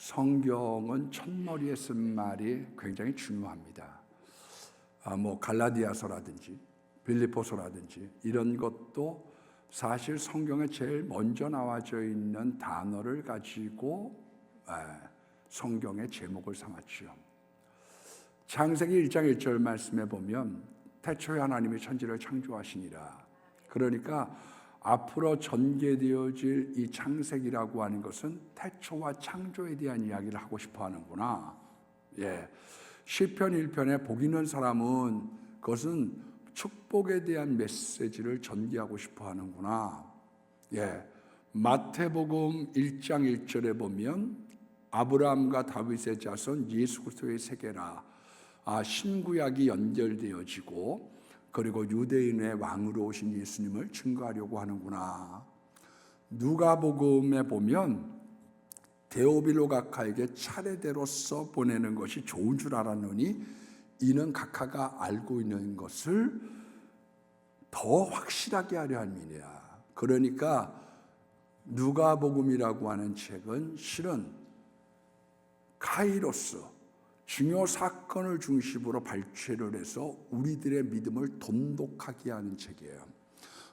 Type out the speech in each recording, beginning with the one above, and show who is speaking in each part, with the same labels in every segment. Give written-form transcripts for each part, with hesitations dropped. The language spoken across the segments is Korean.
Speaker 1: 성경은 첫머리에 쓴 말이 굉장히 중요합니다. 갈라디아서라든지 빌립보서라든지 이런 것도 사실 성경에 제일 먼저 나와져 있는 단어를 가지고 성경의 제목을 삼았죠. 창세기 1장 1절 말씀에 보면 태초에 하나님이 천지를 창조하시니라. 그러니까 앞으로 전개되어질 이 창세기라고 하는 것은 태초와 창조에 대한 이야기를 하고 싶어 하는구나. 시편 1편에 복 있는 사람은 그것은 축복에 대한 메시지를 전개하고 싶어 하는구나. 마태복음 1장 1절에 보면 아브라함과 다윗의 자손 예수 그리스도의 세계라. 신구약이 연결되어지고 그리고 유대인의 왕으로 오신 예수님을 증거하려고 하는구나. 누가복음에 보면 데오빌로 각하에게 차례대로 써보내는 것이 좋은 줄 알았노니 이는 각하가 알고 있는 것을 더 확실하게 하려 함이니라. 그러니까 누가복음이라고 하는 책은 실은 카이로스 중요 사건을 중심으로 발췌를 해서 우리들의 믿음을 돈독하게 하는 책이에요.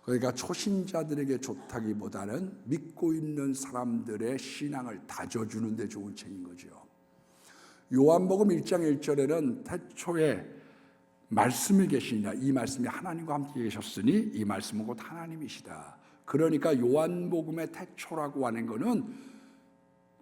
Speaker 1: 그러니까 초신자들에게 좋다기보다는 믿고 있는 사람들의 신앙을 다져주는 데 좋은 책인 거죠. 요한복음 1장 1절에는 태초에 말씀이 계시니라. 이 말씀이 하나님과 함께 계셨으니 이 말씀은 곧 하나님이시다. 그러니까 요한복음의 태초라고 하는 것은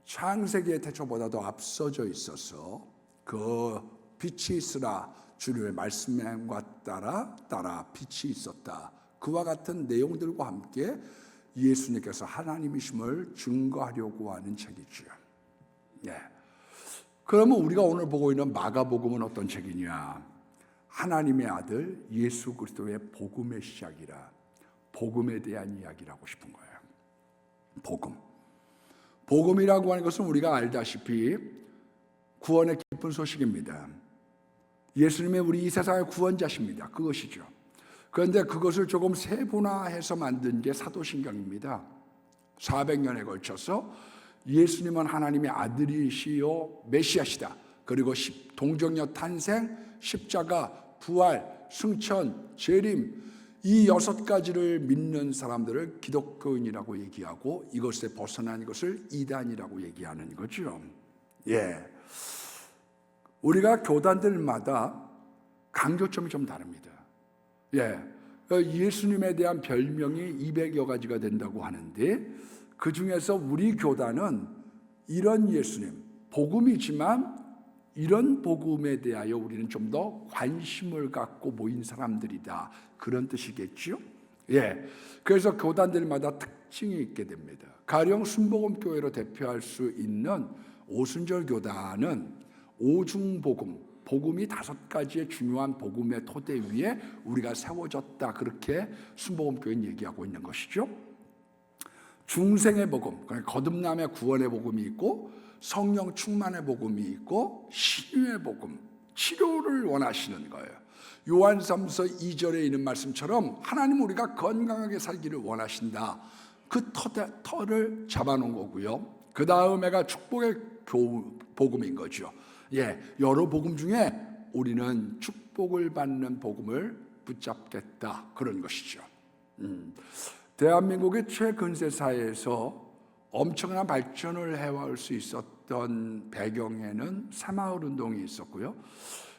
Speaker 1: 창세기의 태초보다도 앞서져 있어서 그 빛이 있으라 주님의 말씀과 따라 빛이 있었다. 그와 같은 내용들과 함께 예수님께서 하나님이심을 증거하려고 하는 책이죠. 그러면 우리가 오늘 보고 있는 마가복음은 어떤 책이냐? 하나님의 아들 예수 그리스도의 복음의 시작이라. 복음에 대한 이야기를 하고 싶은 거예요. 복음이라고 하는 것은 우리가 알다시피 구원의 기쁜 소식입니다. 예수님이 우리 이 세상의 구원자십니다. 그것이죠. 그런데 그것을 조금 세분화해서 만든 게 사도신경입니다. 400년에 걸쳐서 예수님은 하나님의 아들이시요 메시아시다. 그리고 동정녀 탄생, 십자가, 부활, 승천, 재림 이 6가지를 믿는 사람들을 기독교인이라고 얘기하고 이것에 벗어난 것을 이단이라고 얘기하는 거죠. 우리가 교단들마다 강조점이 좀 다릅니다. 예수님에 대한 별명이 200여 가지가 된다고 하는데 그 중에서 우리 교단은 이런 예수님, 복음이지만 이런 복음에 대하여 우리는 좀 더 관심을 갖고 모인 사람들이다. 그런 뜻이겠죠? 그래서 교단들마다 특징이 있게 됩니다. 가령 순복음교회로 대표할 수 있는 오순절 교단은 오중복음, 복음이 5가지의 중요한 복음의 토대 위에 우리가 세워졌다. 그렇게 순복음교회는 얘기하고 있는 것이죠. 중생의 복음, 그러니까 거듭남의 구원의 복음이 있고 성령 충만의 복음이 있고 신유의 복음, 치료를 원하시는 거예요. 요한삼서 2절에 있는 말씀처럼 하나님 우리가 건강하게 살기를 원하신다. 그 터를 잡아놓은 거고요. 그 다음에가 축복의 복음인 거죠. 여러 복음 중에 우리는 축복을 받는 복음을 붙잡겠다. 그런 것이죠. 대한민국의 최근세 사회에서 엄청난 발전을 해올 수 있었던 배경에는 새마을운동이 있었고요.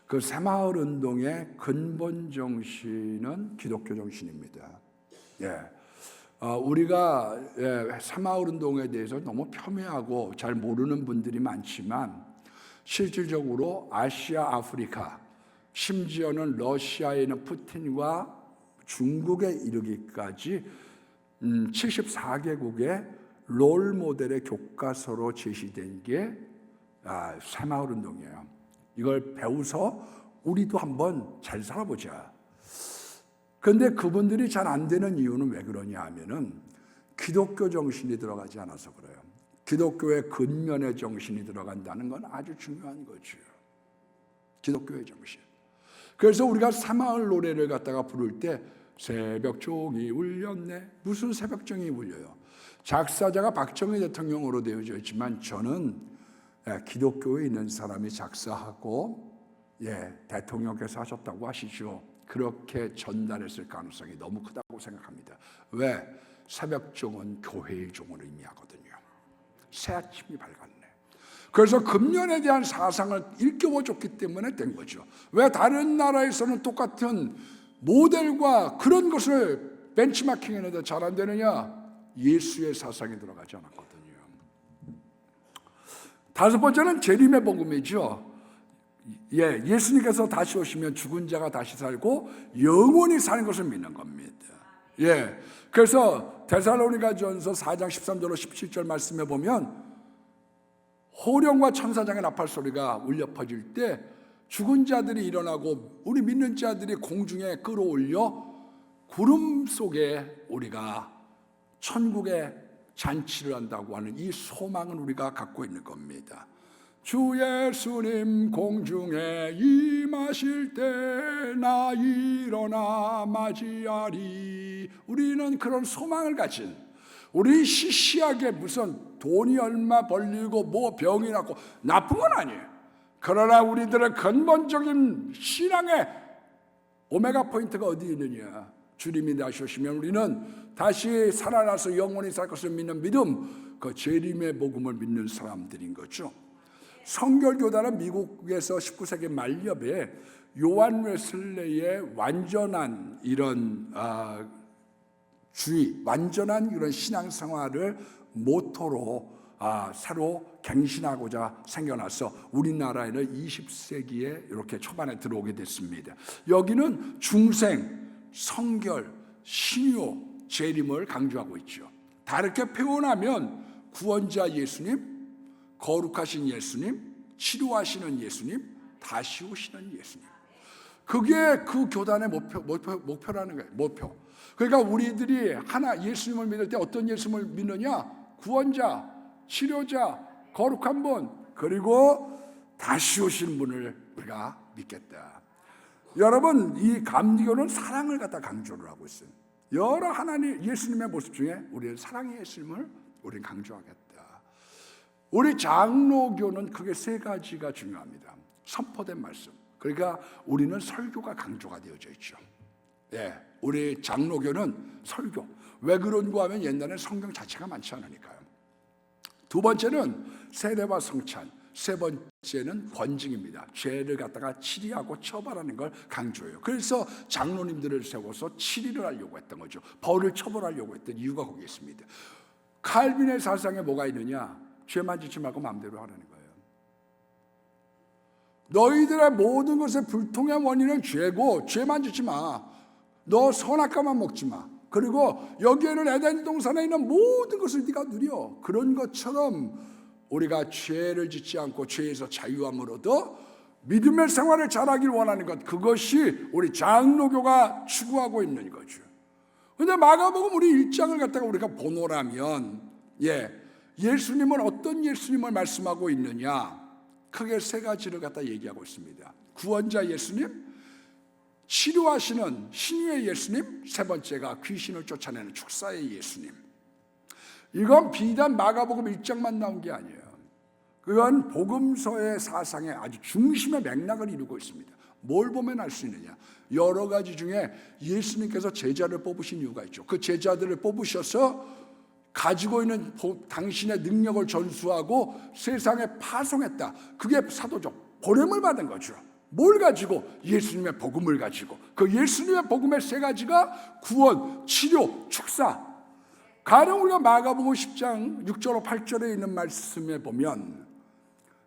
Speaker 1: 그 새마을운동의 근본 정신은 기독교 정신입니다. 우리가 새마을운동에 대해서 너무 폄훼하고 잘 모르는 분들이 많지만 실질적으로 아시아, 아프리카, 심지어는 러시아에 있는 푸틴과 중국에 이르기까지 74개국의 롤 모델의 교과서로 제시된 게 새마을운동이에요. 이걸 배워서 우리도 한번 잘 살아보자. 그런데 그분들이 잘 안 되는 이유는 왜 그러냐 하면은 기독교 정신이 들어가지 않아서 그래요. 기독교의 근면의 정신이 들어간다는 건 아주 중요한 거죠. 기독교의 정신. 그래서 우리가 새마을 노래를 갖다가 부를 때 새벽종이 울렸네. 무슨 새벽종이 울려요? 작사자가 박정희 대통령으로 되어져 있지만 저는 기독교에 있는 사람이 작사하고 대통령께서 하셨다고 하시죠. 그렇게 전달했을 가능성이 너무 크다고 생각합니다. 왜? 새벽종은 교회의 종을 의미하거든요. 새 아침이 밝았네. 그래서 금년에 대한 사상을 일깨워줬기 때문에 된 거죠. 왜 다른 나라에서는 똑같은 모델과 그런 것을 벤치마킹했는데 잘 안 되느냐? 예수의 사상이 들어가지 않았거든요. 다섯 번째는 재림의 복음이죠. 예수님께서 다시 오시면 죽은 자가 다시 살고 영원히 사는 것을 믿는 겁니다. 그래서 데살로니가전서 4장 13절로 17절 말씀에 보면 호령과 천사장의 나팔 소리가 울려 퍼질 때 죽은 자들이 일어나고 우리 믿는 자들이 공중에 끌어올려 구름 속에 우리가 천국에 잔치를 한다고 하는 이 소망은 우리가 갖고 있는 겁니다. 주 예수님 공중에 임하실 때 나 일어나 맞이하리. 우리는 그런 소망을 가진, 우리 시시하게 무슨 돈이 얼마 벌리고 뭐 병이 났고 나쁜 건 아니에요. 그러나 우리들의 근본적인 신앙의 오메가 포인트가 어디 있느냐? 주님이 다시 오시면 우리는 다시 살아나서 영원히 살 것을 믿는 믿음, 그 재림의 복음을 믿는 사람들인 거죠. 성결교단은 미국에서 19세기 말엽에 요한 웨슬레이의 완전한 이런 완전한 이런 신앙생활을 모토로 새로 갱신하고자 생겨나서 우리나라에는 20세기에 이렇게 초반에 들어오게 됐습니다. 여기는 중생, 성결, 신유, 재림을 강조하고 있죠. 다르게 표현하면 구원자 예수님, 거룩하신 예수님, 치료하시는 예수님, 다시 오시는 예수님. 그게 그 교단의 목표라는 거예요. 목표. 그러니까 우리들이 예수님을 믿을 때 어떤 예수님을 믿느냐? 구원자, 치료자, 거룩한 분, 그리고 다시 오신 분을 우리가 믿겠다. 여러분, 이 감리교는 사랑을 갖다 강조를 하고 있어요. 여러 하나님 예수님의 모습 중에 우리는 사랑의 예수님을 우리는 강조하겠다. 우리 장로교는 크게 세 가지가 중요합니다. 선포된 말씀. 그러니까 우리는 설교가 강조가 되어져 있죠. 우리 장로교는 설교. 왜 그런가 하면 옛날에 성경 자체가 많지 않으니까요. 두 번째는 세례와 성찬. 세 번째는 권징입니다. 죄를 갖다가 치리하고 처벌하는 걸 강조해요. 그래서 장로님들을 세워서 치리를 하려고 했던 거죠. 벌을 처벌하려고 했던 이유가 거기에 있습니다. 칼빈의 사상에 뭐가 있느냐? 죄만 짓지 말고 마음대로 하라는 거예요. 너희들의 모든 것의 불통의 원인은 죄고 죄만 짓지 마. 너 선악과만 먹지 마. 그리고 여기에는 에덴 동산에 있는 모든 것을 네가 누려. 그런 것처럼 우리가 죄를 짓지 않고 죄에서 자유함을 얻어 믿음의 생활을 잘하길 원하는 것, 그것이 우리 장로교가 추구하고 있는 거죠. 그런데 마가복음 우리 1장을 갖다가 우리가 보노라면 예수님은 어떤 예수님을 말씀하고 있느냐? 크게 세 가지를 갖다 얘기하고 있습니다. 구원자 예수님, 치료하시는 신유의 예수님, 세 번째가 귀신을 쫓아내는 축사의 예수님. 이건 비단 마가복음 1장만 나온 게 아니에요. 그건 복음서의 사상의 아주 중심의 맥락을 이루고 있습니다. 뭘 보면 알 수 있느냐? 여러 가지 중에 예수님께서 제자를 뽑으신 이유가 있죠. 그 제자들을 뽑으셔서 가지고 있는 당신의 능력을 전수하고 세상에 파송했다. 그게 사도적 보냄을 받은 거죠. 뭘 가지고? 예수님의 복음을 가지고. 그 예수님의 복음의 세 가지가 구원, 치료, 축사. 가령 우리가 마가복음 10장 6절로 8절에 있는 말씀에 보면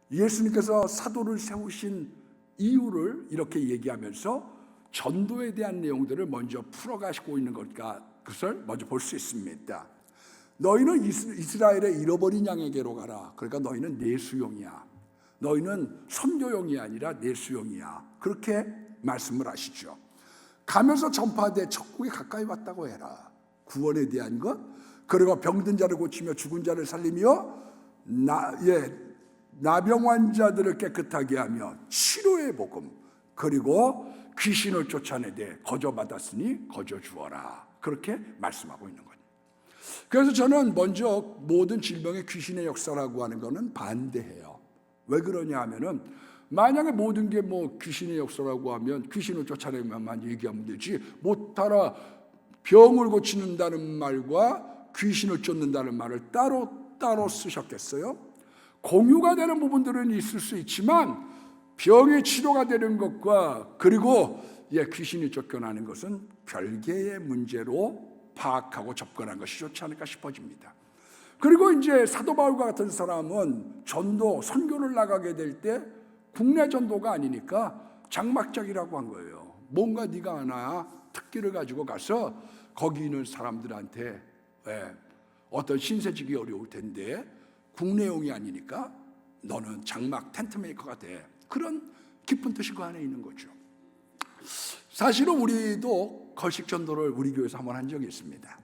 Speaker 1: 예수님께서 사도를 세우신 이유를 이렇게 얘기하면서 전도에 대한 내용들을 먼저 풀어가시고 있는 것을 먼저 볼 수 있습니다. 너희는 이스라엘의 잃어버린 양에게로 가라. 그러니까 너희는 내 수용이야. 너희는 선교용이 아니라 내 수용이야. 그렇게 말씀을 하시죠. 가면서 전파하되 천국이 가까이 왔다고 해라. 구원에 대한 것, 그리고 병든 자를 고치며 죽은 자를 살리며 나병 환자들을 깨끗하게 하며 치료의 복음, 그리고 귀신을 쫓아내되 거저 받았으니 거저 주어라. 그렇게 말씀하고 있는 거예요. 그래서 저는 먼저 모든 질병의 귀신의 역사라고 하는 것은 반대해요. 왜 그러냐 하면은 만약에 모든 게 뭐 귀신의 역사라고 하면 귀신을 쫓아내면만 얘기하면 되지, 못 알아 병을 고치는다는 말과 귀신을 쫓는다는 말을 따로 쓰셨겠어요? 공유가 되는 부분들은 있을 수 있지만 병의 치료가 되는 것과 그리고 귀신이 쫓겨나는 것은 별개의 문제로 파악하고 접근한 것이 좋지 않을까 싶어집니다. 그리고 이제 사도 바울과 같은 사람은 전도, 선교를 나가게 될 때 국내 전도가 아니니까 장막장이라고 한 거예요. 뭔가 네가 하나 특기를 가지고 가서 거기 있는 사람들한테 어떤 신세지기 어려울 텐데 국내용이 아니니까 너는 장막 텐트 메이커가 돼. 그런 깊은 뜻이 그 안에 있는 거죠. 사실은 우리도 거식 전도를 우리 교회에서 한번 한 적이 있습니다.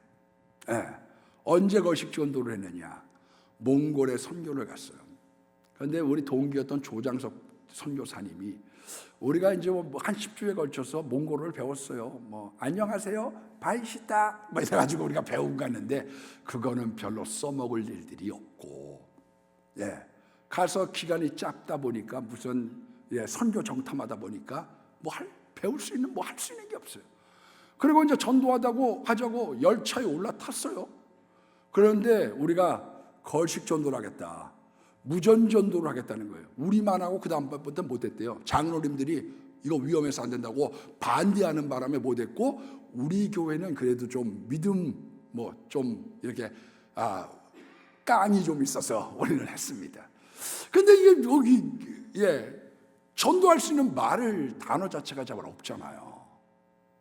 Speaker 1: 언제 거식 전도를 했느냐? 몽골에 선교를 갔어요. 그런데 우리 동기였던 조장석 선교사님이 우리가 이제 한 10주에 걸쳐서 몽골어를 배웠어요. 뭐 안녕하세요, 바이시다 뭐 이래가지고 우리가 배우고 갔는데 그거는 별로 써먹을 일들이 없고, 가서 기간이 짧다 보니까 무슨 선교 정탐하다 보니까 배울 수 있는 할 수 있는 게 없어요. 그리고 이제 전도하자고 열차에 올라탔어요. 그런데 우리가 거식 전도를 하겠다, 무전 전도를 하겠다는 거예요. 우리만 하고 그 다음부터 못했대요. 장로님들이 이거 위험해서 안 된다고 반대하는 바람에 못했고, 우리 교회는 그래도 좀 믿음 좀 이렇게 깡이 좀 있어서 우리는 했습니다. 근데 이게 여기 전도할 수 있는 단어 자체가 잘 없잖아요.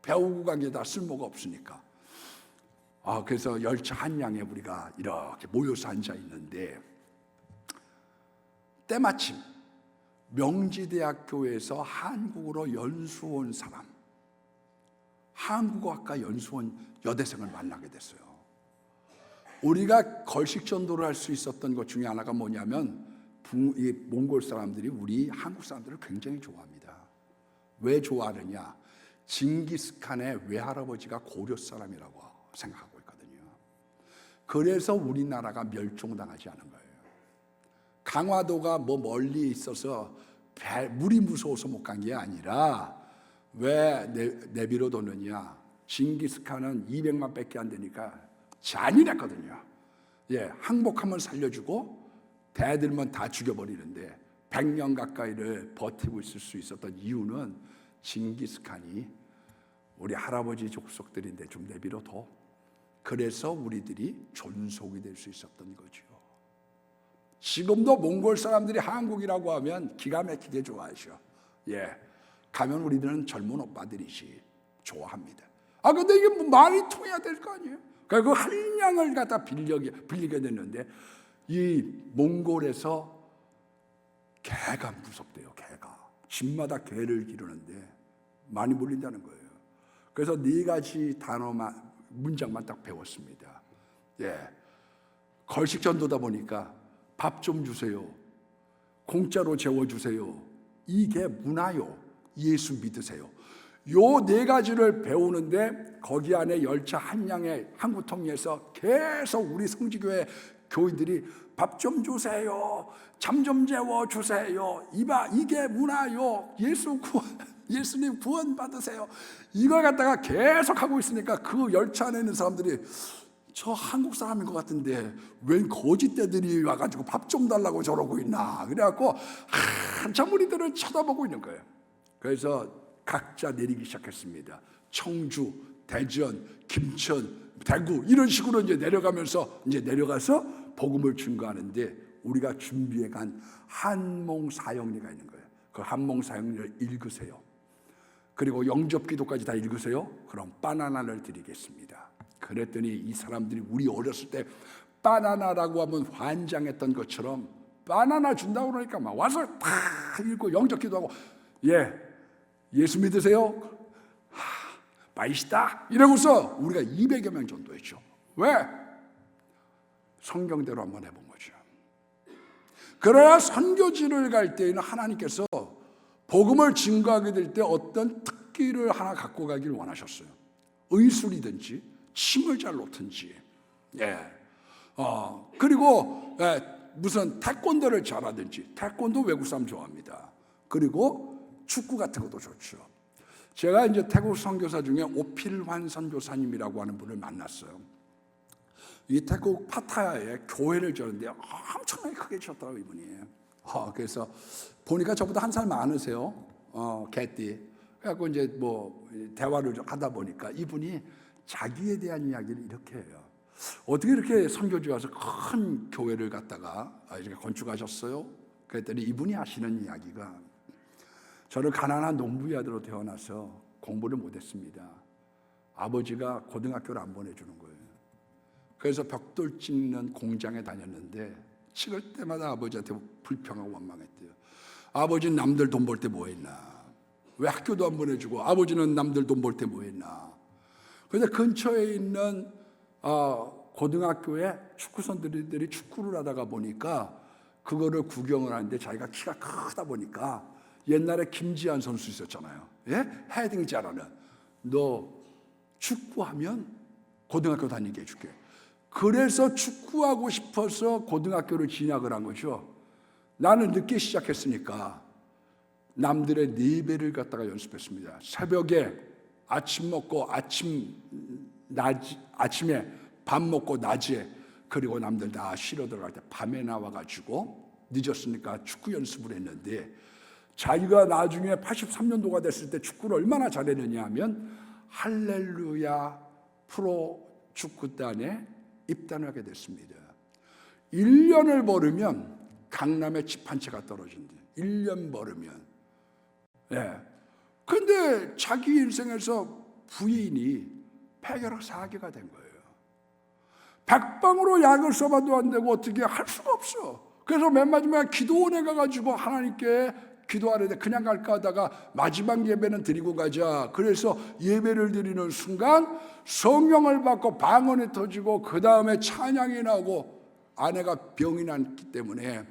Speaker 1: 배우고 간 게 다 쓸모가 없으니까. 그래서 열차 한양에 우리가 이렇게 모여서 앉아 있는데 때마침 명지대학교에서 한국으로 연수 온 사람, 한국어학과 연수 온 여대생을 만나게 됐어요. 우리가 걸식 전도를 할 수 있었던 것 중에 하나가 뭐냐면 이 몽골 사람들이 우리 한국 사람들을 굉장히 좋아합니다. 왜 좋아하느냐? 징기스칸의 외할아버지가 고려 사람이라고 생각하고 있거든요. 그래서 우리나라가 멸종당하지 않은 거예요. 강화도가 멀리 있어서 물이 무서워서 못 간 게 아니라 왜 내비로뒀느냐? 징기스칸은 200만 밖에 안 되니까 잔인했거든요. 항복하면 살려주고 대들면 다 죽여버리는데 100년 가까이를 버티고 있을 수 있었던 이유는 징기스칸이 우리 할아버지 족속들인데 좀 내비려둬. 그래서 우리들이 존속이 될 수 있었던 거죠. 지금도 몽골 사람들이 한국이라고 하면 기가 막히게 좋아하죠. 가면 우리들은 젊은 오빠들이지 좋아합니다. 근데 이게 말이 통해야 될 거 아니에요? 그러니까 그 한량을 갖다 빌리게 됐는데 이 몽골에서 개가 무섭대요. 개가 집마다 개를 기르는데 많이 몰린다는 거예요. 그래서 4가지 문장만 딱 배웠습니다. 걸식 전도다 보니까 밥 좀 주세요. 공짜로 재워주세요. 이게 문화요. 예수 믿으세요. 요 4가지를 배우는데 거기 안에 열차 한양에 항구통에서 계속 우리 성지교회 교인들이 밥 좀 주세요. 잠 좀 재워주세요. 이게 문화요. 예수님 구원 받으세요. 이걸 갖다가 계속 하고 있으니까 그 열차 안에 있는 사람들이 저 한국 사람인 것 같은데 웬 거짓대들이 와가지고 밥 좀 달라고 저러고 있나. 그래갖고 한참 우리들을 쳐다보고 있는 거예요. 그래서 각자 내리기 시작했습니다. 청주, 대전, 김천, 대구 이런 식으로 이제 내려가서 복음을 증거하는데 우리가 준비해 간 한몽사형리가 있는 거예요. 그 한몽사형리를 읽으세요. 그리고 영접기도까지 다 읽으세요. 그럼 바나나를 드리겠습니다. 그랬더니 이 사람들이 우리 어렸을 때 바나나라고 하면 환장했던 것처럼 바나나 준다고 그러니까 막 와서 다 읽고 영접기도하고 예수 믿으세요? 맛있다 이러고서 우리가 200여 명 전도했죠. 왜? 성경대로 한번 해본 거죠. 그래야 선교지를 갈 때에는 하나님께서 복음을 증거하게 될 때 어떤 특기를 하나 갖고 가길 원하셨어요. 의술이든지 침을 잘 놓든지 그리고 무슨 태권도를 잘하든지, 태권도 외국 사람 좋아합니다. 그리고 축구 같은 것도 좋죠. 제가 이제 태국 선교사 중에 오필환 선교사님이라고 하는 분을 만났어요. 이 태국 파타야에 교회를 지었는데 엄청나게 크게 지었더라고요, 이분이. 그래서 보니까 저보다 한 살 많으세요. 개띠. 그래갖고 이제 뭐 대화를 좀 하다 보니까 이분이 자기에 대한 이야기를 이렇게 해요. 어떻게 이렇게 선교지 와서 큰 교회를 갖다가 이렇게 건축하셨어요? 그랬더니 이분이 하시는 이야기가, 저는 가난한 농부의 아들로 태어나서 공부를 못했습니다. 아버지가 고등학교를 안 보내주는 거예요. 그래서 벽돌 찍는 공장에 다녔는데 찍을 때마다 아버지한테 불평하고 원망했대요. 아버지는 남들 돈 벌 때 뭐 했나? 왜 학교도 안 보내주고 아버지는 남들 돈 벌 때 뭐 했나? 그런데 근처에 있는 고등학교에 축구 선수들이 축구를 하다가 보니까 그거를 구경을 하는데 자기가 키가 크다 보니까 옛날에 김지한 선수 있었잖아요. 예? 헤딩 잘하는. 너 축구하면 고등학교 다니게 해줄게. 그래서 축구하고 싶어서 고등학교를 진학을 한 거죠. 나는 늦게 시작했으니까 남들의 4배를 갖다가 연습했습니다. 새벽에 아침 먹고 아침에 밥 먹고 낮에, 그리고 남들 다 쉬러 들어갈 때 밤에 나와가지고 늦었으니까 축구 연습을 했는데, 자기가 나중에 83년도가 됐을 때 축구를 얼마나 잘했느냐 하면 할렐루야 프로 축구단에 입단을 하게 됐습니다. 1년을 벌으면 강남에 집 한 채가 떨어진대. 1년 벌으면. 근데 자기 인생에서 부인이 폐결핵 사기가 된 거예요. 백방으로 약을 써봐도 안 되고 어떻게 할 수가 없어. 그래서 맨 마지막에 기도원에 가가지고 하나님께 기도하는데 그냥 갈까 하다가 마지막 예배는 드리고 가자. 그래서 예배를 드리는 순간 성령을 받고 방언이 터지고 그 다음에 찬양이 나오고, 아내가 병이 났기 때문에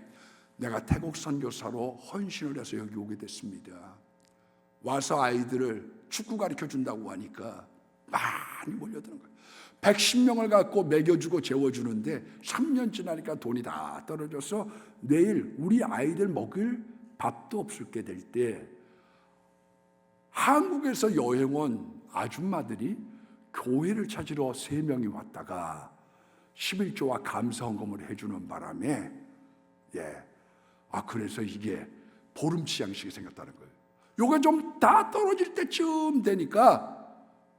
Speaker 1: 내가 태국 선교사로 헌신을 해서 여기 오게 됐습니다. 와서 아이들을 축구 가르쳐 준다고 하니까 많이 몰려드는 거예요. 110명을 갖고 먹여주고 재워주는데 3년 지나니까 돈이 다 떨어져서 내일 우리 아이들 먹을 밥도 없게 될 때, 한국에서 여행 온 아줌마들이 교회를 찾으러 3명이 왔다가 11조와 감사헌금을 해주는 바람에 그래서 이게 보름치 양식이 생겼다는 거예요. 요게 좀 다 떨어질 때쯤 되니까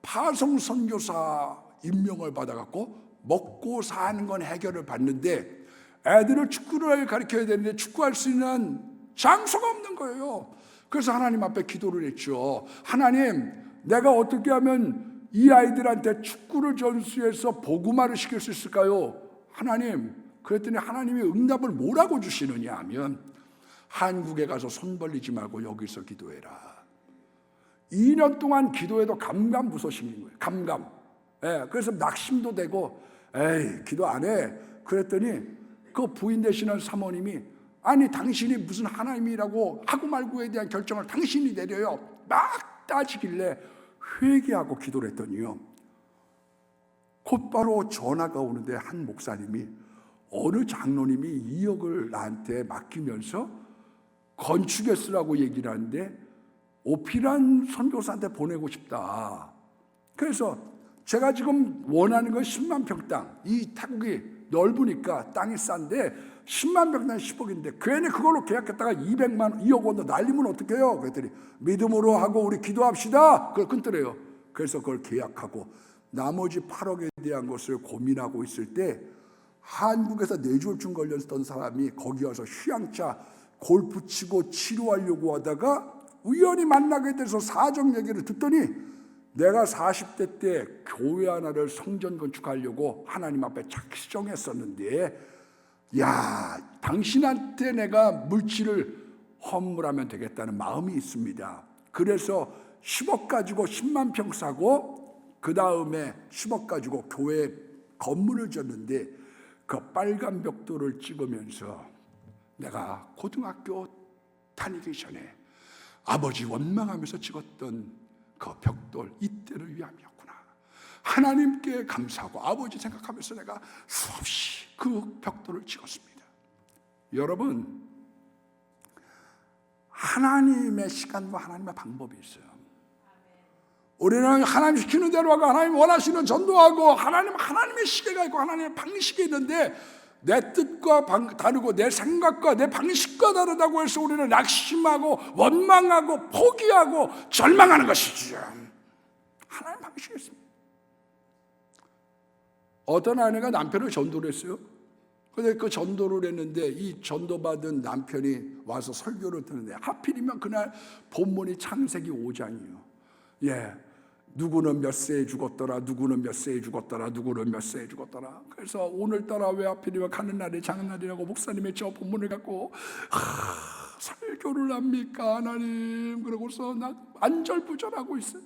Speaker 1: 파송 선교사 임명을 받아갖고 먹고 사는 건 해결을 받는데, 애들을 축구를 가르쳐야 되는데 축구할 수 있는 장소가 없는 거예요. 그래서 하나님 앞에 기도를 했죠. 하나님, 내가 어떻게 하면 이 아이들한테 축구를 전수해서 복음화를 시킬 수 있을까요? 하나님. 그랬더니 하나님이 응답을 뭐라고 주시느냐 하면, 한국에 가서 손 벌리지 말고 여기서 기도해라. 2년 동안 기도해도 감감무소식인 거예요. 감감. 그래서 낙심도 되고 기도 안 해. 그랬더니 그 부인 되시는 사모님이, 아니 당신이 무슨 하나님이라고 하고 말고에 대한 결정을 당신이 내려요. 막 따지길래 회개하고 기도를 했더니요, 곧바로 전화가 오는데 한 목사님이 어느 장로님이 2억을 나한테 맡기면서 건축에 쓰라고 얘기를 하는데 오필환 선교사한테 보내고 싶다. 그래서 제가 지금 원하는 건 10만 평 땅. 이 태국이 넓으니까 땅이 싼데 10만 평 땅 10억인데 괜히 그걸로 계약했다가 200억 원도 날리면 어떡해요? 그랬더니 믿음으로 하고 우리 기도합시다. 그걸 끊더래요. 그래서 그걸 계약하고 나머지 8억에 대한 것을 고민하고 있을 때, 한국에서 뇌졸중 걸렸던 사람이 거기 와서 휴양차 골프 치고 치료하려고 하다가 우연히 만나게 돼서 사정 얘기를 듣더니, 내가 40대 때 교회 하나를 성전 건축하려고 하나님 앞에 작정했었는데, 당신한테 내가 물질을 헌물하면 되겠다는 마음이 있습니다. 그래서 10억 가지고 10만 평 사고 그 다음에 10억 가지고 교회 건물을 졌는데, 그 빨간 벽돌을 찍으면서 내가 고등학교 다니기 전에 아버지 원망하면서 찍었던 그 벽돌, 이때를 위함이었구나. 하나님께 감사하고 아버지 생각하면서 내가 수없이 그 벽돌을 찍었습니다. 여러분, 하나님의 시간과 하나님의 방법이 있어요. 우리는 하나님 시키는 대로 하고 하나님 원하시는 전도하고 하나님의 시계가 있고 하나님의 방식이 있는데 내 뜻과 다르고 내 생각과 내 방식과 다르다고 해서 우리는 낙심하고 원망하고 포기하고 절망하는 것이죠. 하나님 방식이 있습니다. 어떤 아내가 남편을 전도를 했어요. 근데 그 전도를 했는데 이 전도받은 남편이 와서 설교를 듣는데 하필이면 그날 본문이 창세기 5장이에요. 예, 누구는 몇 세에 죽었더라, 누구는 몇 세에 죽었더라, 누구는 몇 세에 죽었더라. 그래서 오늘따라 왜 하필이면 가는 날이 장날이라고 목사님의 저 본문을 갖고 설교를 합니까 하나님. 그러고서 나 안절부절하고 있어요.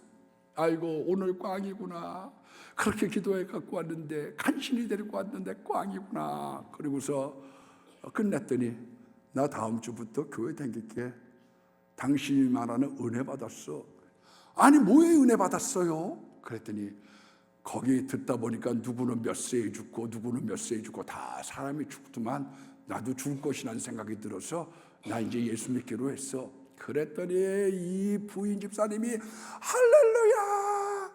Speaker 1: 아이고 오늘 꽝이구나. 그렇게 기도해 갖고 왔는데 간신히 데리고 왔는데 꽝이구나. 그리고서 끝냈더니 나 다음 주부터 교회 다닐게. 당신이 말하는 은혜 받았어. 아니 뭐에 은혜 받았어요? 그랬더니 거기 듣다 보니까 누구는 몇 세에 죽고 누구는 몇 세에 죽고 다 사람이 죽더만 나도 죽을 것이라는 생각이 들어서 나 이제 예수 믿기로 했어. 그랬더니 이 부인 집사님이 할렐루야.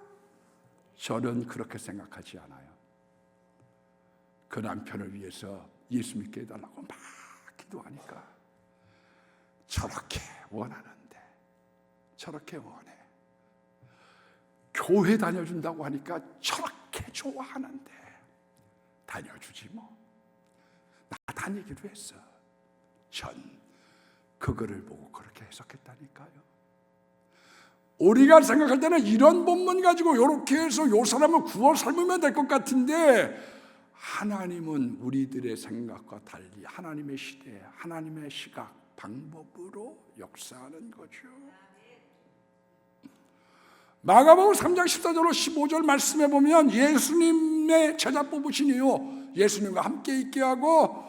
Speaker 1: 저는 그렇게 생각하지 않아요. 그 남편을 위해서 예수 믿게 해달라고 막 기도하니까 저렇게 원하는데 저렇게 원해. 교회 다녀준다고 하니까 저렇게 좋아하는데 다녀주지 뭐. 나 다니기로 했어. 전 그거를 보고 그렇게 해석했다니까요. 우리가 생각할 때는 이런 본문 가지고 이렇게 해서 요 사람을 구워 삶으면 될 것 같은데 하나님은 우리들의 생각과 달리 하나님의 시대, 하나님의 시각, 방법으로 역사하는 거죠. 마가복음 3장 14절로 15절 말씀해 보면 예수님의 제자 뽑으신 이후 예수님과 함께 있게 하고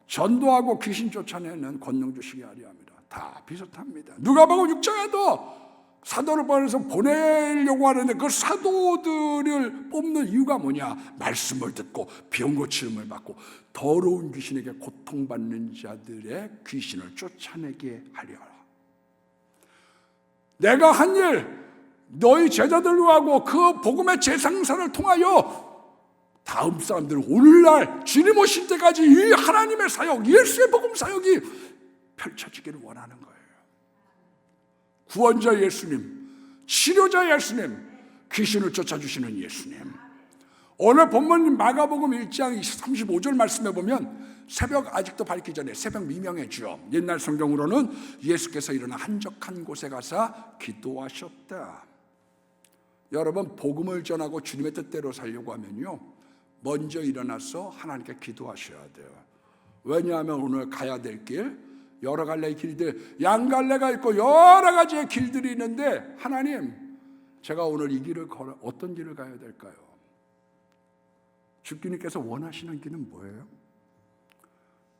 Speaker 1: 전도하고 귀신 쫓아내는 권능 주시게 하려 합니다. 다 비슷합니다. 누가복음 6장에도 사도를 보내려고 하는데 그 사도들을 뽑는 이유가 뭐냐? 말씀을 듣고 병 고침을 받고 더러운 귀신에게 고통받는 자들의 귀신을 쫓아내게 하려. 내가 한 일 너희 제자들로 하고 그 복음의 재상사를 통하여 다음 사람들은 오늘날 주님 오실 때까지 이 하나님의 사역, 예수의 복음 사역이 펼쳐지기를 원하는 거예요. 구원자 예수님, 치료자 예수님, 귀신을 쫓아주시는 예수님. 오늘 본문 마가복음 1장 35절 말씀해 보면 새벽 아직도 밝기 전에 새벽 미명해지요. 옛날 성경으로는 예수께서 일어나 한적한 곳에 가서 기도하셨다. 여러분 복음을 전하고 주님의 뜻대로 살려고 하면요 먼저 일어나서 하나님께 기도하셔야 돼요. 왜냐하면 오늘 가야 될 길 여러 갈래의 길들, 양갈래가 있고 여러 가지의 길들이 있는데 하나님 제가 오늘 이 길을 걸어 어떤 길을 가야 될까요? 주님께서 원하시는 길은 뭐예요?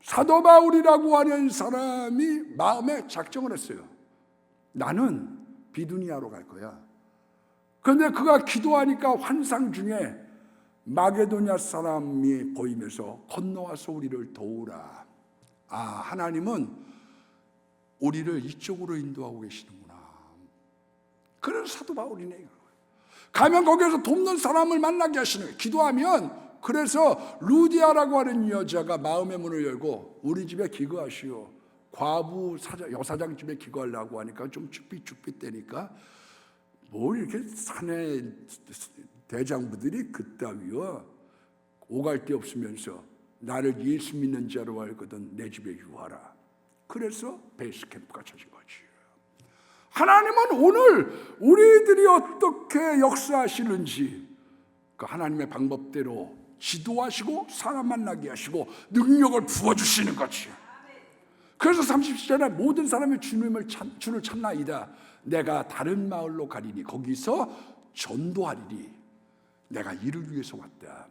Speaker 1: 사도 바울이라고 하는 사람이 마음에 작정을 했어요. 나는 비두니아로 갈 거야. 그런데 그가 기도하니까 환상 중에 마게도냐 사람이 보이면서 건너와서 우리를 도우라. 아, 하나님은 우리를 이쪽으로 인도하고 계시는구나. 그래서 사도 바울이네. 가면 거기에서 돕는 사람을 만나게 하시는 거예요. 기도하면. 그래서 루디아라고 하는 여자가 마음의 문을 열고 우리 집에 기거하시오. 과부 여사장 집에 기거하려고 하니까 좀 쭈삣쭈삣대니까 뭘 이렇게 사내 대장부들이 그따위와 오갈 데 없으면서 나를 예수 믿는 자로 알거든 내 집에 유하라. 그래서 베이스 캠프가 쳐진 거지. 하나님은 오늘 우리들이 어떻게 역사하시는지 그 하나님의 방법대로 지도하시고 사람 만나게 하시고 능력을 부어주시는 거지. 그래서 30절에 모든 사람이 주를 찾나이다. 내가 다른 마을로 가리니 거기서 전도하리니 내가 이를 위해서 왔다.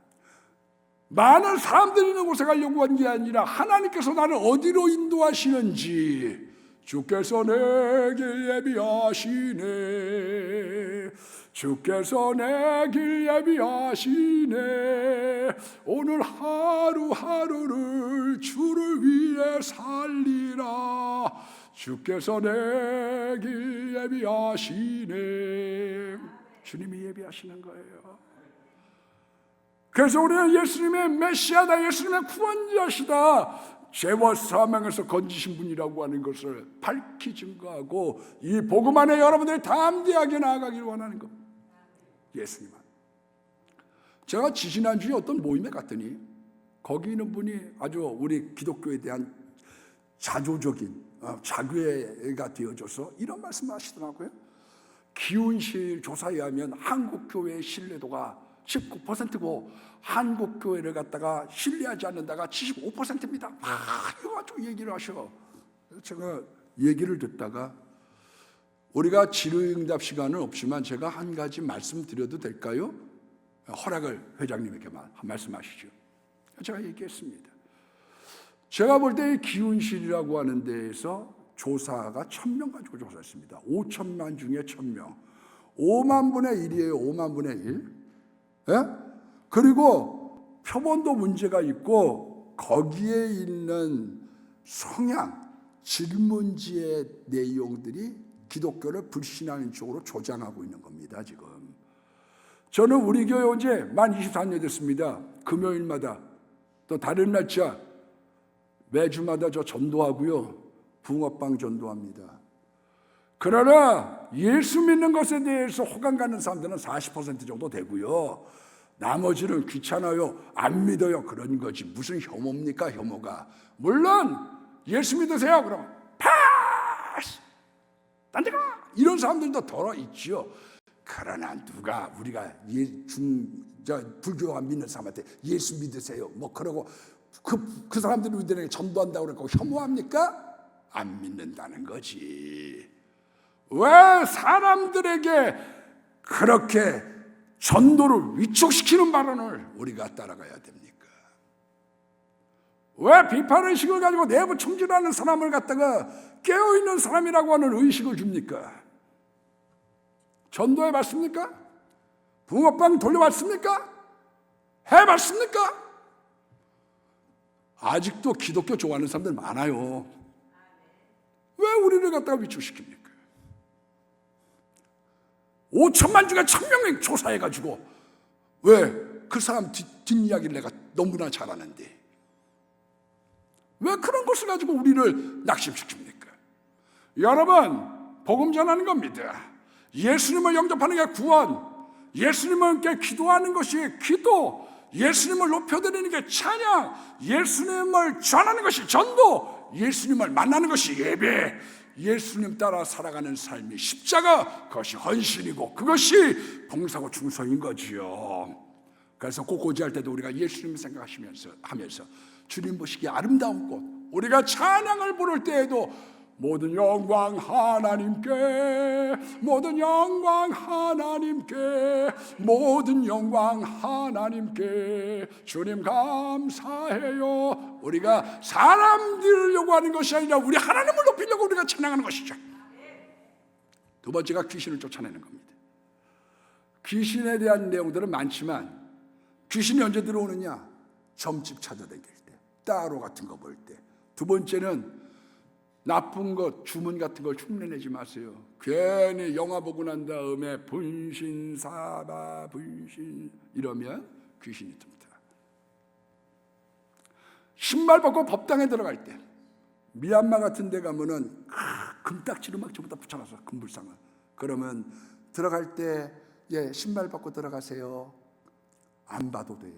Speaker 1: 많은 사람들이 있는 곳에 가려고 한 게 아니라 하나님께서 나를 어디로 인도하시는지 주께서 내 길 예비하시네. 주께서 내 길 예비하시네. 오늘 하루하루를 주를 위해 살리라. 주께서 내 길 예비하시네. 주님이 예비하시는 거예요. 그래서 우리는 예수님의 메시아다, 예수님의 구원자시다, 죄와 사망에서 건지신 분이라고 하는 것을 밝히 증거하고 이 복음 안에 여러분들이 담대하게 나아가기를 원하는 겁니다. 예수님 안. 제가 지지난주에 어떤 모임에 갔더니 거기 있는 분이 아주 우리 기독교에 대한 자조적인 자괴가 되어져서 이런 말씀을 하시더라고요. 기운실 조사에 의하면 한국교회의 신뢰도가 19%고 한국교회를 갖다가 신뢰하지 않는다가 75%입니다. 이거 가지고 얘기를 하셔. 제가 얘기를 듣다가 우리가 질의응답 시간은 없지만 제가 한 가지 말씀드려도 될까요? 허락을 회장님에게만 말씀하시죠. 제가 얘기했습니다. 제가 볼 때 기운실이라고 하는 데에서 조사가 1000명 가지고 조사했습니다. 5천만 중에 1000명. 5만 분의 1이에요. 5만 분의 1. 예? 그리고 표본도 문제가 있고 거기에 있는 성향, 질문지의 내용들이 기독교를 불신하는 쪽으로 조장하고 있는 겁니다. 지금 저는 우리 교회 온 지 만 24년 됐습니다. 금요일마다 또 다른 날짜 매주마다 저 전도하고요, 붕어빵 전도합니다. 그러나 예수 믿는 것에 대해서 호감 가는 사람들은 40% 정도 되고요, 나머지는 귀찮아요, 안 믿어요, 그런 거지. 무슨 혐오입니까? 혐오가. 물론 예수 믿으세요 그러면 파스 딴 데 가 이런 사람들도 덜어 있지요. 그러나 누가 우리가 불교가 믿는 사람한테 예수 믿으세요 뭐 그러고 그 사람들이 우리들에게 전도한다고 그러고 혐오합니까? 안 믿는다는 거지. 왜 사람들에게 그렇게 전도를 위축시키는 발언을 우리가 따라가야 됩니까? 왜 비판의식을 가지고 내부 총질하는 사람을 갖다가 깨어있는 사람이라고 하는 의식을 줍니까? 전도해봤습니까? 붕어빵 돌려봤습니까? 해봤습니까? 아직도 기독교 좋아하는 사람들 많아요. 왜 우리를 갖다가 위축시킵니까? 5천만 중에 1000명이 조사해가지고 왜 그 사람 뒷이야기를 내가 너무나 잘 아는데 왜 그런 것을 가지고 우리를 낙심시킵니까? 여러분, 복음 전하는 겁니다. 예수님을 영접하는 게 구원, 예수님께 기도하는 것이 기도, 예수님을 높여드리는 게 찬양, 예수님을 전하는 것이 전도, 예수님을 만나는 것이 예배, 예수님 따라 살아가는 삶이 십자가, 그것이 헌신이고 그것이 봉사고 충성인 거지요. 그래서 꽃꽂이할 때도 우리가 예수님 생각하면서 주님 보시기에 아름다운 꽃, 우리가 찬양을 부를 때에도 모든 영광 하나님께, 모든 영광 하나님께, 모든 영광 하나님께, 주님 감사해요. 우리가 사람 들으려고 하는 것이 아니라 우리 하나님을 높이려고 우리가 찬양하는 것이죠. 두 번째가 귀신을 쫓아내는 겁니다. 귀신에 대한 내용들은 많지만 귀신이 언제 들어오느냐? 점집 찾아다닐 때, 따로 같은 거 볼 때. 두 번째는 나쁜 것, 주문 같은 걸 흉내내지 마세요. 괜히 영화 보고 난 다음에 분신, 사바, 분신 이러면 귀신이 듭니다. 신발 벗고 법당에 들어갈 때, 미얀마 같은 데 가면은 금딱지로 막 전부 다 붙여놔서 금불상을. 그러면 들어갈 때 신발 벗고 들어가세요. 안 봐도 돼.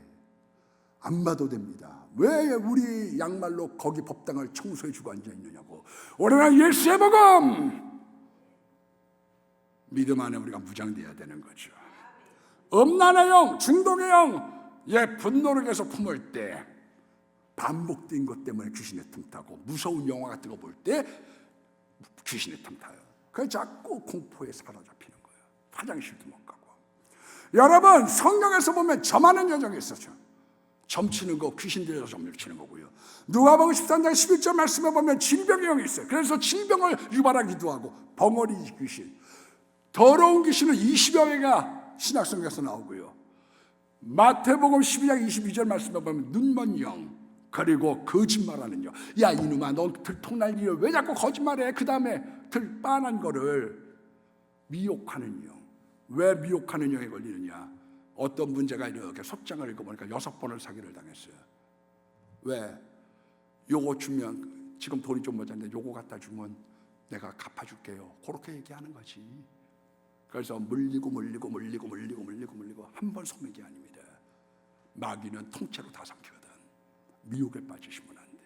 Speaker 1: 안 봐도 됩니다. 왜 우리 양말로 거기 법당을 청소해주고 앉아있느냐고. 우리는 예수의 복음, 믿음 안에 우리가 무장되어야 되는 거죠. 음란의 영, 중독의 영, 분노를 계속 품을 때, 반복된 것 때문에 귀신에 틈타고, 무서운 영화 같은 거 볼 때 귀신에 틈타요. 그래서 자꾸 공포에 사로잡히는 거예요. 화장실도 못 가고. 여러분, 성경에서 보면 점하는 여정이 있었죠. 점치는 거 귀신 들여서 점치는 거고요. 누가복음 13장 11절 말씀에 보면 질병의 영이 있어요. 그래서 질병을 유발하기도 하고 벙어리 귀신, 더러운 귀신은 20여 개가 신약성경에서 나오고요. 마태복음 12장 22절 말씀에 보면 눈먼 영, 그리고 거짓말하는 영. 야 이놈아, 넌 들통날 일을 왜 자꾸 거짓말해? 그 다음에 들빤한 거를 미혹하는 영. 왜 미혹하는 영에 걸리느냐? 어떤 문제가 이렇게 속장을 읽어보니까 6번을 사기를 당했어요. 왜? 요거 주면, 지금 돈이 좀 모자란데 요거 갖다 주면 내가 갚아줄게요. 그렇게 얘기하는 거지. 그래서 물리고 한 번 속는 게 아닙니다. 마귀는 통째로 다 삼키거든. 미혹에 빠지시면 안 돼.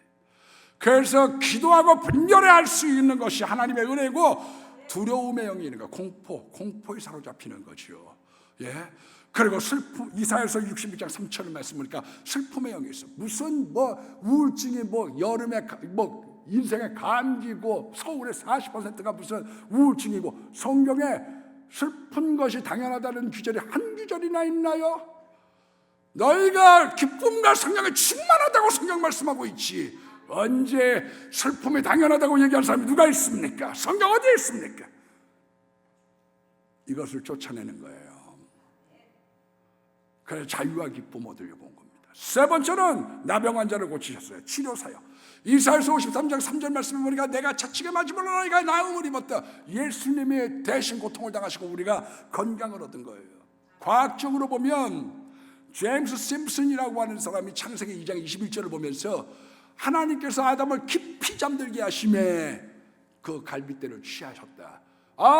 Speaker 1: 그래서 기도하고 분별해야 할 수 있는 것이 하나님의 은혜고, 두려움의 영이 있는 거, 공포에 사로잡히는 거죠. 예. 그리고 슬픔, 이사야서 62장 3절 말씀 보니까 슬픔의 영이 있어. 무슨 우울증이 여름에 인생의 감기고 서울의 40%가 무슨 우울증이고, 성경에 슬픈 것이 당연하다는 규절이 한 규절이나 있나요? 너희가 기쁨과 성령에 충만하다고 성경 말씀하고 있지, 언제 슬픔이 당연하다고 얘기하는 사람이 누가 있습니까? 성경 어디에 있습니까? 이것을 쫓아내는 거예요. 그래서 자유와 기쁨 얻으려고 온 겁니다. 세 번째는 나병 환자를 고치셨어요. 치료사역. 이사야서 53장 3절 말씀을 보니까 내가 자치게 맞으므로 너희가 나음을 입었다. 예수님이 대신 고통을 당하시고 우리가 건강을 얻은 거예요. 과학적으로 보면 제임스 심슨이라고 하는 사람이 창세기 2장 21절을 보면서 하나님께서 아담을 깊이 잠들게 하심에 그 갈빗대를 취하셨다.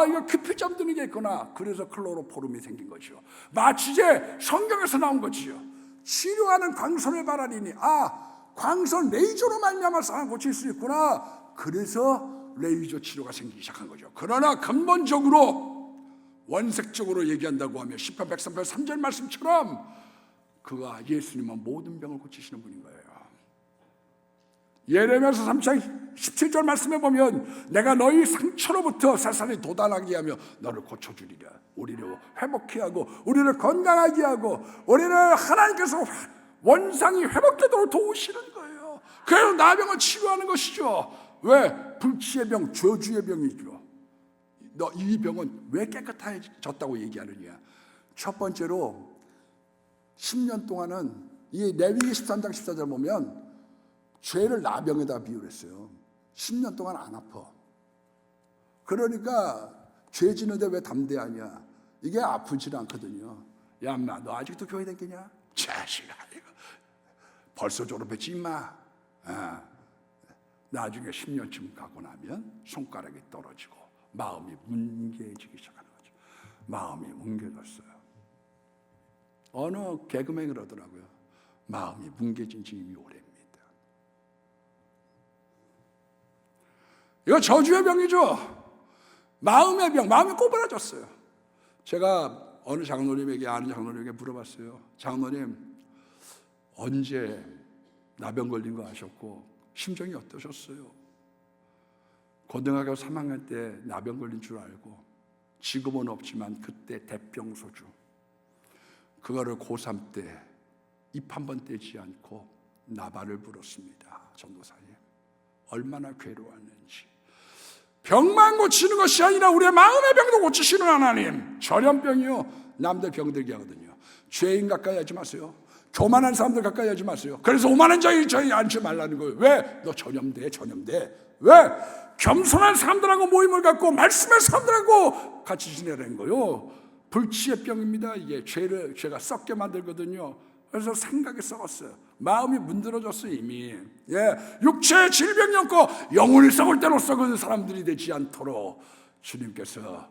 Speaker 1: 이거 깊이 잠드는 게 있구나. 그래서 클로로포름이 생긴 거죠. 마치 이제 성경에서 나온 거지요. 치료하는 광선을 바라리니, 광선 레이저로 말미암아 사람 고칠 수 있구나. 그래서 레이저 치료가 생기기 시작한 거죠. 그러나 근본적으로 원색적으로 얘기한다고 하면 시편 103편 3절 말씀처럼 그가 예수님은 모든 병을 고치시는 분인 거예요. 예레미야서 3장 17절 말씀에 보면 내가 너희 상처로부터 세상에 도달하게 하며 너를 고쳐주리라. 우리를 회복케 하고 우리를 건강하게 하고 우리를 하나님께서 원상이 회복되도록 도우시는 거예요. 그래서 나병을 치료하는 것이죠. 왜? 불치의 병, 저주의 병이죠. 너 이 병은 왜 깨끗해졌다고 얘기하느냐? 첫 번째로 10년 동안은 이 레위기 13장 14절 보면 죄를 나병에다 비유했어요. 10년 동안 안 아파. 그러니까 죄 지는데 왜 담대하냐? 이게 아프질 않거든요. 야, 인마, 너 아직도 교회 다니냐? 자식아, 이거 벌써 졸업했지, 인마. 나중에 10년쯤 가고 나면 손가락이 떨어지고 마음이 뭉개지기 시작하는 거죠. 마음이 뭉개졌어요. 어느 개그맨이 그러더라고요. 마음이 뭉개진 지 이미 오래입니다. 이거 저주의 병이죠. 마음의 병, 마음이 꼬부라졌어요. 제가 어느 장로님에게, 아는 장로님에게 물어봤어요. 장로님, 언제 나병 걸린 거 아셨고 심정이 어떠셨어요? 고등학교 3학년 때 나병 걸린 줄 알고, 지금은 없지만 그때 대병소주, 그거를 고3 때 입 한 번 떼지 않고 나발을 불었습니다. 전도사님, 얼마나 괴로웠는지. 병만 고치는 것이 아니라 우리의 마음의 병도 고치시는 하나님. 전염병이요, 남들 병들게 하거든요. 죄인 가까이 하지 마세요. 교만한 사람들 가까이 하지 마세요. 그래서 오만한 자에 저희 앉지 말라는 거예요. 왜? 너 전염돼. 왜? 겸손한 사람들하고 모임을 갖고 말씀의 사람들하고 같이 지내라는 거예요. 불치의 병입니다. 이게 죄가 썩게 만들거든요. 그래서 생각이 썩었어요. 마음이 문드러졌어요, 이미. 육체의 질병이 없고 영혼이 썩을 대로 썩은 사람들이 되지 않도록 주님께서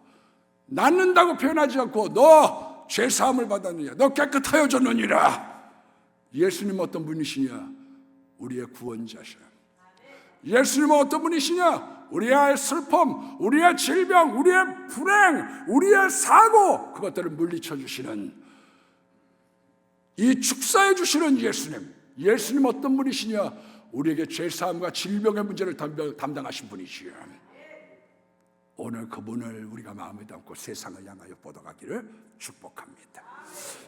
Speaker 1: 낫는다고 표현하지 않고 너 죄사함을 받았느냐, 너 깨끗하여졌느니라. 예수님은 어떤 분이시냐? 우리의 구원자셔. 예수님은 어떤 분이시냐? 우리의 슬픔, 우리의 질병, 우리의 불행, 우리의 사고, 그것들을 물리쳐 주시는, 이 축사해 주시는 예수님. 예수님 어떤 분이시냐? 우리에게 죄사함과 질병의 문제를 담당하신 분이시요. 오늘 그분을 우리가 마음에 담고 세상을 향하여 뻗어가기를 축복합니다.